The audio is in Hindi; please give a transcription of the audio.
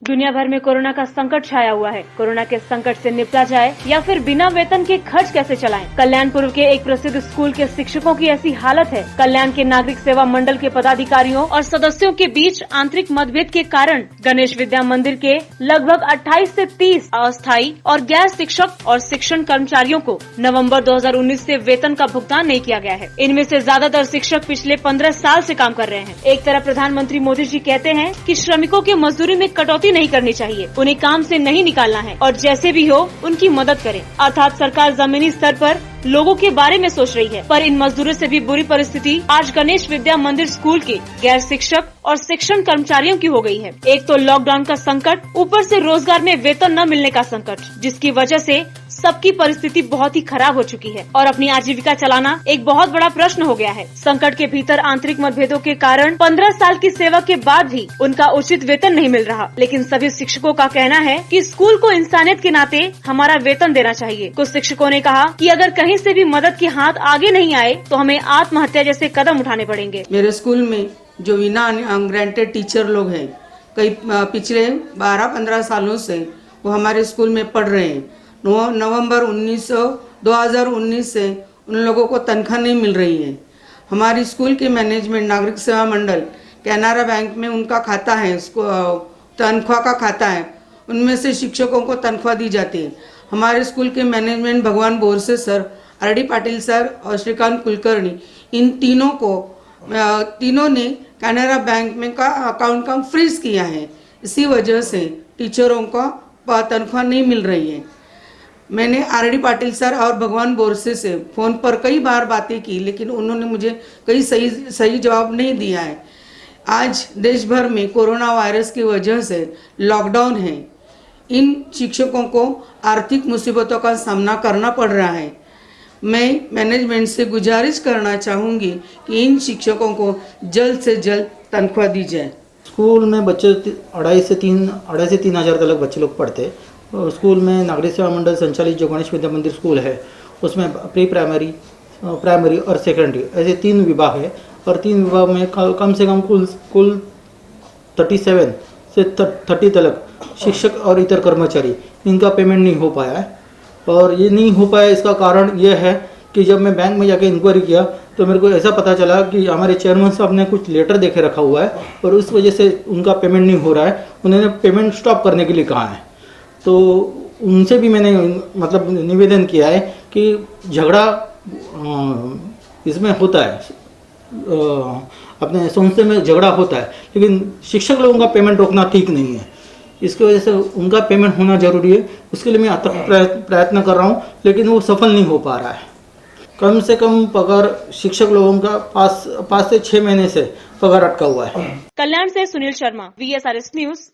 दुनिया भर में कोरोना का संकट छाया हुआ है। कोरोना के संकट से निपटा जाए या फिर बिना वेतन के खर्च कैसे चलाएं? कल्याणपुर के एक प्रसिद्ध स्कूल के शिक्षकों की ऐसी हालत है। कल्याण के नागरिक सेवा मंडल के पदाधिकारियों और सदस्यों के बीच आंतरिक मतभेद के कारण गणेश विद्या मंदिर के लगभग 28 से 30 अस्थायी और गैर शिक्षक और शिक्षण कर्मचारियों को नवम्बर 2019 से वेतन का भुगतान नहीं किया गया है। इनमें से ज्यादातर शिक्षक पिछले 15 साल से काम कर रहे हैं। एक तरफ प्रधानमंत्री मोदी जी कहते हैं कि श्रमिकों के मजदूरी में कटौती नहीं करनी चाहिए, उन्हें काम से नहीं निकालना है और जैसे भी हो उनकी मदद करें। अर्थात सरकार जमीनी स्तर पर लोगों के बारे में सोच रही है, पर इन मजदूरों से भी बुरी परिस्थिति आज गणेश विद्या मंदिर स्कूल के गैर शिक्षक और शिक्षण कर्मचारियों की हो गई है। एक तो लॉकडाउन का संकट, ऊपर से रोजगार में वेतन न मिलने का संकट, जिसकी वजह से सबकी परिस्थिति बहुत ही खराब हो चुकी है और अपनी आजीविका चलाना एक बहुत बड़ा प्रश्न हो गया है। संकट के भीतर आंतरिक मतभेदों के कारण 15 साल की सेवा के बाद भी उनका उचित वेतन नहीं मिल रहा। लेकिन सभी शिक्षकों का कहना है कि स्कूल को इंसानियत के नाते हमारा वेतन देना चाहिए। कुछ शिक्षकों ने कहा कि अगर कहीं से भी मदद के हाथ आगे नहीं आए तो हमें आत्महत्या जैसे कदम उठाने पड़ेंगे। मेरे स्कूल में जो बिना ग्रांटेड टीचर लोग हैं, कई पिछले 12-15 सालों से वो हमारे स्कूल में पढ़ रहे हैं। नवंबर 2019 से उन लोगों को तनख्वाह नहीं मिल रही है। हमारी स्कूल के मैनेजमेंट नागरिक सेवा मंडल कैनरा बैंक में उनका खाता है, तनख्वाह का खाता है, उनमें से शिक्षकों को तनख्वाह दी जाती है। हमारे स्कूल के मैनेजमेंट भगवान Borse sir, RD. Patil sir और श्रीकांत कुलकर्णी, इन तीनों ने कैनरा बैंक में का अकाउंट का फ्रीज किया है। इसी वजह से टीचरों को तनख्वाह नहीं मिल रही है। मैंने आर.डी. पाटिल सर और भगवान बोरसे से फ़ोन पर कई बार बातें की, लेकिन उन्होंने मुझे कई सही जवाब नहीं दिया है। आज देश भर में कोरोना वायरस की वजह से लॉकडाउन है। इन शिक्षकों को आर्थिक मुसीबतों का सामना करना पड़ रहा है। मैं मैनेजमेंट से गुजारिश करना चाहूँगी कि इन शिक्षकों को जल्द से जल्द तनख्वाह दी जाए। स्कूल में बच्चे 2.5 से 3 हज़ार तक बच्चे लोग पढ़ते हैं। स्कूल में नागरिक सेवा मंडल संचालित जो गणेश विद्या मंदिर स्कूल है, उसमें प्री प्राइमरी, प्राइमरी और सेकेंडरी ऐसे 3 विभाग है और 3 विभाग में कम से कम कुल 37 से 30 तक शिक्षक और इतर कर्मचारी, इनका पेमेंट नहीं हो पाया है। और ये नहीं हो पाया, इसका कारण ये है कि जब मैं बैंक में जाके इंक्वायरी किया तो मेरे को ऐसा पता चला कि हमारे चेयरमैन साहब ने कुछ लेटर देके रखा हुआ है और उस वजह से उनका पेमेंट नहीं हो रहा है। उन्होंने पेमेंट स्टॉप करने के लिए कहा है। तो उनसे भी मैंने मतलब निवेदन किया है कि झगड़ा इसमें होता है, अपने संस्था में झगड़ा होता है, लेकिन शिक्षक लोगों का पेमेंट रोकना ठीक नहीं है। इसकी वजह से उनका पेमेंट होना जरूरी है। उसके लिए मैं अथक प्रयत्न कर रहा हूँ, लेकिन वो सफल नहीं हो पा रहा है। कम से कम पगार शिक्षक लोगों का 5 से 6 महीने से पगार अटका हुआ है। कल्याण से सुनील शर्मा, VSRS न्यूज।